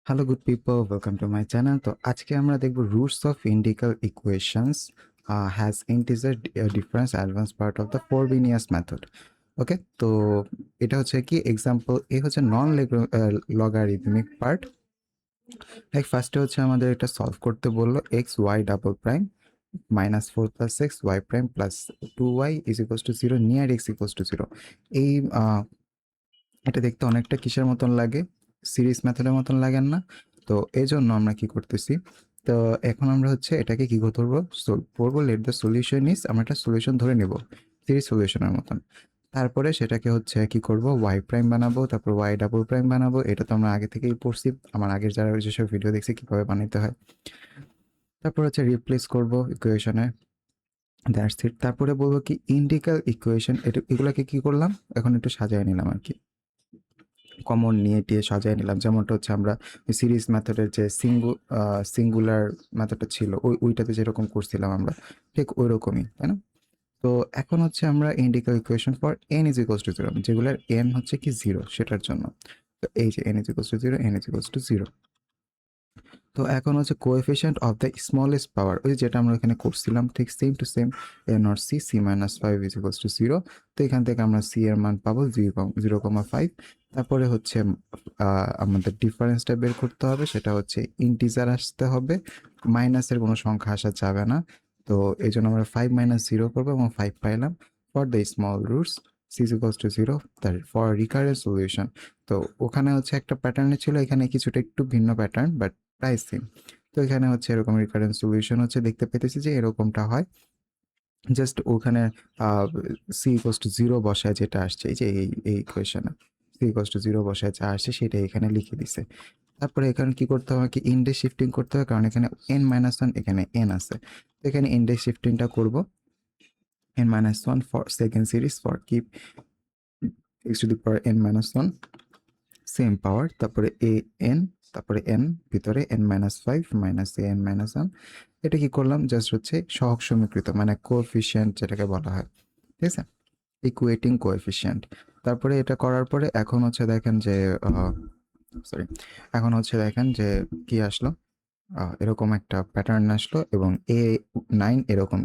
Hello good people, welcome to my channel. তো আজকে আমরা দেখব roots of integral equations has integer difference advance part of the Frobenius method. Okay, তো এটা হচ্ছে কি এক্সাম্পল, এ হচ্ছে নন লগারিদমিক পার্ট। লাইক ফার্স্টে হচ্ছে আমাদের এটা সলভ করতে বললো x y double prime minus four plus x y prime plus two y is equals to zero near x equals to zero. এই এটা দেখতে অনেকটা কিসের মতন লাগে, সিরিজ মেথডের মতন লাগেন না? তো এই জন্য আমরা কি করতেছি, তো এখন আমরা হচ্ছে এটাকে কি করবো, সলভ করবো। লেট দ্য সলিউশন ইজ, আমরা একটা সলিউশন ধরে নেব সিরিজ সলিউশনের মতন। তারপরে সেটাকে হচ্ছে কি করব, ওয়াই প্রাইম বানাবো, তারপর ওয়াই ডাবল প্রাইম বানাবো। এটা তো আমরা আগে থেকেই পড়ছি, আমার আগের যারা যেসব ভিডিও দেখছি কিভাবে বানাইতে হয়। তারপর হচ্ছে রিপ্লেস করব ইকুয়েশনে, দ্যাটস ইট। তারপরে বলবো কি ইন্টিগ্রাল ইকুয়েশন, এটা এগুলাকে কি করলাম, এখন একটু সাজায় নিলাম আর কি, কমন নিয়ে টিয়ে সাজিয়ে নিলাম। যেমনটা হচ্ছে আমরা সিরিজ মেথডের যে সিঙ্গুলার মেথডটা ছিল ওইটাতে যেরকম করছিলাম আমরা, ঠিক ওই রকমই, তাই না? তো এখন হচ্ছে আমরা integral equation for n is equals to zero, যেগুলোর এন হচ্ছে কি জিরো সেটার জন্য। তো এই যে n is equals to zero, n is equals to zero. তো এখন হচ্ছে coefficient of the smallest power, ওই যেটা আমরা এখানে করছিলাম ঠিক same to same, a naught c, c minus five is equals to zero. তো এখান থেকে আমরা সি এর মান পাবো 0,5। তারপরে হচ্ছে আমাদের ডিফারেন্সটা বের করতে হবে, সেটা হচ্ছে ইন্টিজার আসতে হবে, মাইনাসের কোনো সংখ্যা আসা যাবে না। তো এই জন্য আমরা 5 - 0 করবো এবং 5 পাইলাম। For the small roots c is equals to zero, তার ফর রিকারেন্ট সলিউশন। তো ওখানে হচ্ছে একটা প্যাটার্নে ছিল, এখানে কিছুটা একটু ভিন্ন প্যাটার্ন, বাট প্রায় সেম। তো এখানে হচ্ছে এরকম রিকারেন্ট সলিউশন হচ্ছে দেখতে পেতেছি যে এরকমটা হয়। জাস্ট ওখানে সি ইকুয়ালস টু জিরো বসায় যেটা আসছে, এই যে এই ইকুয়েশনে সি ইকুয়ালস টু জিরো বসায় যা আসছে সেটা এখানে লিখে দিছে। তারপরে এখানে কি করতে হবে, কি ইন্ডেক্স শিফটিং করতে হবে, কারণ এখানে n-1 এখানে n আছে। তো এখানে ইন্ডেক্স শিফটিংটা করব, n-1 for second series for keep x to the power n-1 same পাওয়ার, তারপরে এ এন, তারপরে এন ভিতরে n-5 মাইনাস এ n-1। এটা কি করলাম, জাস্ট হচ্ছে সহগ সমীকৃত মানে কোএফিসিয়েন্ট যেটাকে বলা হয়, ঠিক আছে, ইকুয়েটিং কোএফিসিয়েন্ট। তারপরে এটা করার পরে এখন হচ্ছে দেখেন যে সরি, এখন হচ্ছে দেখেন যে কি আসলো, এরকম একটা প্যাটার্ন আসলো এবং A9 এরকম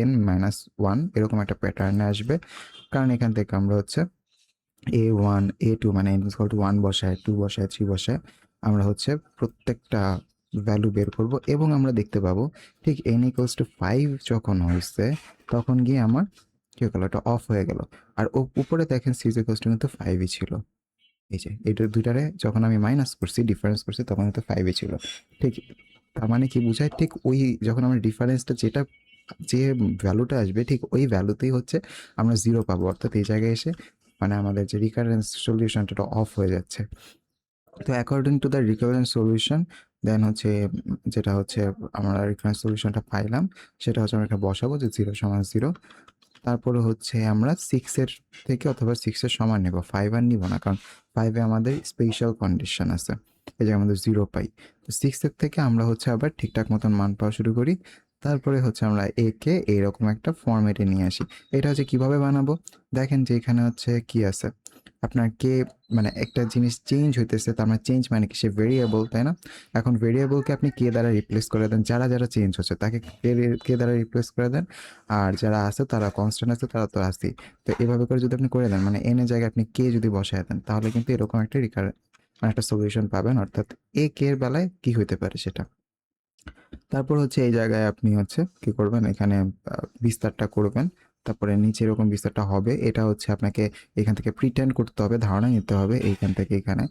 an-1 এরকম একটা প্যাটার্নে আসবে। কারণ এখান থেকে আমরা হচ্ছে A1 A2 মানে n=1 বসায়, 2 বসায়, 3 বসায় আমরা হচ্ছে প্রত্যেকটা ভ্যালু বের করব এবং আমরা দেখতে পাবো ঠিক n=5 যখন হয়েছে তখন গিয়ে আমার কি হয়ে গেল, এটা অফ হয়ে গেল। আর উপরে দেখেন c কিন্তু 5ই ছিল। এই যে এটা দুইটারে যখন আমি মাইনাস করছি, ডিফারেন্স করছি, তখন কিন্তু 5ই ছিল। ঠিক, তার মানে কি বোঝায়, ঠিক ওই যখন আমরা ডিফারেন্সটা যেটা যে ভ্যালুটা আসবে ঠিক ওই ভ্যালুতেই হচ্ছে আমরা জিরো পাবো, অর্থাৎ এই জায়গায় এসে মানে আমাদের যে রিকারেন্স সলিউশনটা অফ হয়ে যাচ্ছে। তো according to the recurrence solution then হচ্ছে যেটা হচ্ছে আমরা রিকারেন্স সলিউশনটা পাইলাম, সেটা হচ্ছে আমরা এখানে বসাবো যে 0 = 0। তারপরে হচ্ছে আমরা 6-এর থেকে অথবা 6-এর সমান নেব, 5 আর নিব না, কারণ 5-এ আমাদের স্পেশাল কন্ডিশন আছে, এই যে আমাদের 0 পাই। তো 6-এর থেকে আমরা হচ্ছে আবার ঠিকঠাক মতন মান পাওয়া শুরু করি। তারপরে হচ্ছে আমরা একে এইরকম একটা ফরম্যাটে নিয়ে আসি। এটা হচ্ছে কিভাবে বানাবো, দেখেন যে এখানে হচ্ছে কি আছে, আপনার কে মানে একটা জিনিস চেঞ্জ হইতেছে, তার মানে চেঞ্জ মানে কি, সে ভেরিয়েবল, তাই না? এখন ভেরিয়েবলকে আপনি কে দ্বারা রিপ্লেস করে দেন, যারা যারা চেঞ্জ হচ্ছে তাকে কে দ্বারা রিপ্লেস করে দেন, আর যারা আছে তারা কনস্ট্যান্ট আছে তারা তো আছেই। তো এভাবে করে যদি আপনি করে দেন, মানে এন এর জায়গায় আপনি কে যদি বসায় দেন, তাহলে কিন্তু এরকম একটা মানে একটা সলিউশন পাবেন, অর্থাৎ এ কে এর বেলায় কি হইতে পারে সেটা। তারপর হচ্ছে এই জায়গায় আপনি হচ্ছে কি করবেন, এখানে বিস্তারটা করবেন, তারপরে নিচে এরকম বিস্তারটা হবে। এটা হচ্ছে আপনাকে এখান থেকে প্রিটেন্ড করতে হবে, ধারণা নিতে হবে, এইখান থেকে এখানে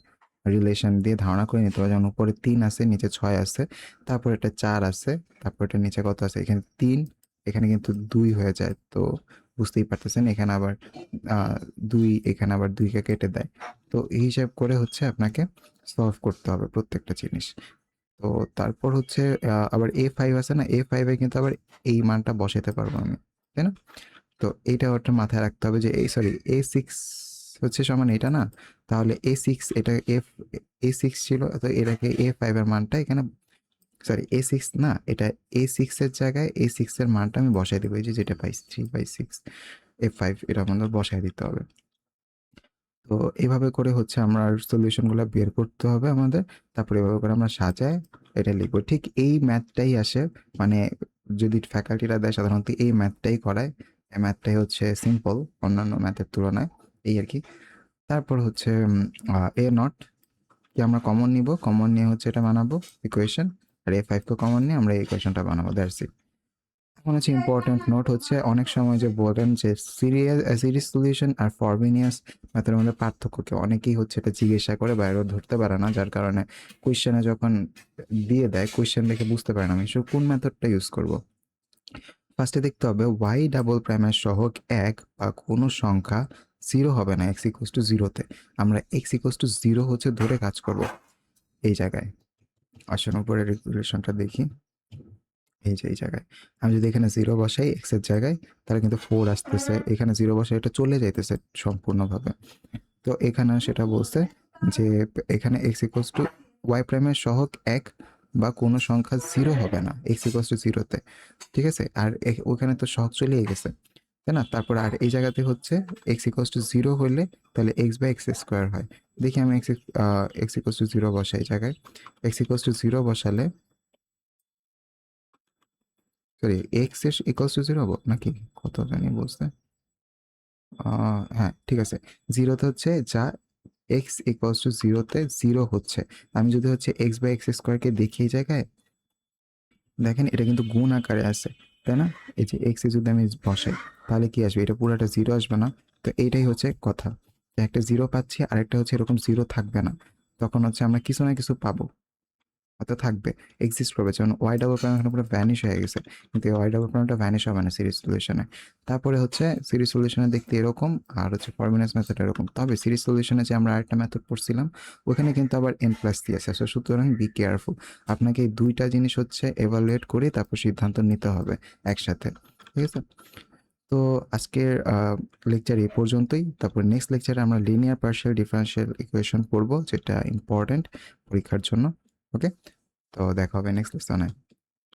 রিলেশন দিয়ে ধারণা করে নিতে হবে। যেমন উপরে 3 আছে, নিচে 6 আছে, তারপর এটা 4 আছে, তারপর এটা নিচে কত আছে, এখানে 3, এখানে কিন্তু 2 হয়ে যায়। তো বুঝতেই পারতেছেন এখানে আবার 2, এখানে আবার 2কে কেটে দেয়। তো এই হিসাব করে হচ্ছে আপনাকে সলভ করতে হবে প্রত্যেকটা জিনিস। তো তারপর হচ্ছে আবার A5 আছে না, A5 এ কিন্তু আবার এই মানটা বসাতে পারবো আমি, তাই না? তো এইটা ওটা মাথায় রাখতে হবে যে এই সরি A6 হচ্ছে সমান এটা না, তাহলে A6 এটা A6 ছিল, তো এটাকে A5 এর মানটা এখানে, সরি A6 না, এটা A6 এর জায়গায় A6 এর মানটা আমি বসাই দেবো, এই যে যেটা পাই 3/6 F5, এটা আমাদের বসাই দিতে হবে। তো এভাবে করে হচ্ছে আমরা সলিউশনগুলো বের করতে হবে আমাদের। তারপরে এভাবে করে আমরা সাজায় এটা লিখবো। ঠিক এই ম্যাথটাই আসে, মানে যদি ফ্যাকাল্টিরা দেয় সাধারণত এই ম্যাথটাই করায়। এই ম্যাথটাই হচ্ছে সিম্পল অন্যান্য ম্যাথের তুলনায়, এই আর কি। তারপর হচ্ছে এ নট কি আমরা কমন নিব, কমন নিয়ে হচ্ছে এটা বানাবো ইকুয়েশন, আর A5 কে কমন নিয়ে আমরা এই ইকুয়েশনটা বানাবো, দ্যাটস ইট। এখন হচ্ছে ইম্পর্টেন্ট নোট হচ্ছে অনেক সময় যে বলেন যে সিরিজ সলিউশন আর ফরবিনিয়াস ম্যাথের মধ্যে পার্থক্য কি, অনেকেই হচ্ছে এটা জিজ্ঞাসা করে বাইরেও ধরতে পারে না, যার কারণে কোয়েশ্চেনে যখন দিয়ে দেয় কোয়েশ্চেন দেখে বুঝতে পারে না আমি কোন মেথডটা ইউজ করব। ফার্স্টে দেখতে হবে ওয়াই ডাবল প্রাইমের সহগ এক বা কোনো সংখ্যা জিরো হবে না এক্স ইকুয়ালস টু জিরোতে। আমরা এক্স ইকুয়ালস টু জিরো হচ্ছে ধরে কাজ করব এই জায়গায়। আসুন উপরের রিলেশনটা দেখি, এই যে এই জায়গায় আমি যদি এখানে জিরো বসাই এক্স এর জায়গায়, তাহলে কিন্তু 4 আসতেছে, এখানে জিরো বসাই এটা চলে যাইতেছে সম্পূর্ণভাবে। তো এখানে সেটা বলছে যে এখানে এক্স ইকুয়ালস টু ওয়াই প্রাইমের সহগ এক বা কোনো সংখ্যা জিরো হবে না এক্স ইকুয়ালস টু জিরোতে, ঠিক আছে। আর ওখানে তো সহগ চলেই গেছে, তাই না। তারপর আর এই জায়গাতে হচ্ছে এক্স ইকুয়ালস টু জিরো হলে তাহলে এক্স বাই এক্স স্কোয়ার হয়। দেখি আমি এক্স ইকুয়ালস টু জিরো বসাই এই জায়গায়, এক্স ইকুয়ালস টু জিরো বসালে, সরি এক্স এর ইকুয়ালস টু জিরো হবো নাকি, কত জানি বলছে, হ্যাঁ ঠিক আছে। জিরোতে হচ্ছে যা এক্স ইকুয়ালস টু জিরোতে জিরো হচ্ছে, আমি যদি হচ্ছে এক্স বাই এক্স স্কোয়ারকে দেখি এই জায়গায়, দেখেন এটা কিন্তু গুণ আকারে আছে, তাই না। এই যে এক্স এ যদি আমি বসাই তাহলে কি আসবে, এটা পুরোটা জিরো আসবে না। তো এইটাই হচ্ছে কথা, একটা জিরো পাচ্ছি আর একটা হচ্ছে এরকম জিরো থাকবে না, তখন হচ্ছে আমরা কিছু না কিছু পাবো, হয়তো থাকবে, এক্সিস্ট করবে। যেমন ওয়াই ডাবল প্রাইম এখানে পুরো ভ্যানিশ হয়ে গেছে, কিন্তু এই ওয়াই ডাবল প্রাইমটা ভ্যানিশ হবে না সিরিজ সলিউশনে। তারপরে হচ্ছে সিরিজ সলিউশনে দেখতে এরকম, আর হচ্ছে ফরমিনাস মেথড এরকম। তবে সিরিজ সলিউশনে যে আমরা আরেকটা মেথড পড়ছিলাম ওখানে কিন্তু আবার এন প্লাস দিয়েছে, সো সুতরাং বি কেয়ারফুল। আপনাকে এই দুইটা জিনিস হচ্ছে এভালুয়েট করে তারপর সিদ্ধান্ত নিতে হবে একসাথে, ঠিক আছে। তো আজকের লেকচার এই পর্যন্তই। তারপর নেক্সট লেকচারে আমরা লিনিয়ার পার্শিয়াল ডিফারেনশিয়াল ইকুয়েশন পড়বো, যেটা ইম্পর্টেন্ট পরীক্ষার জন্য। ওকে, তো দেখা হবে নেক্সট লেসনে।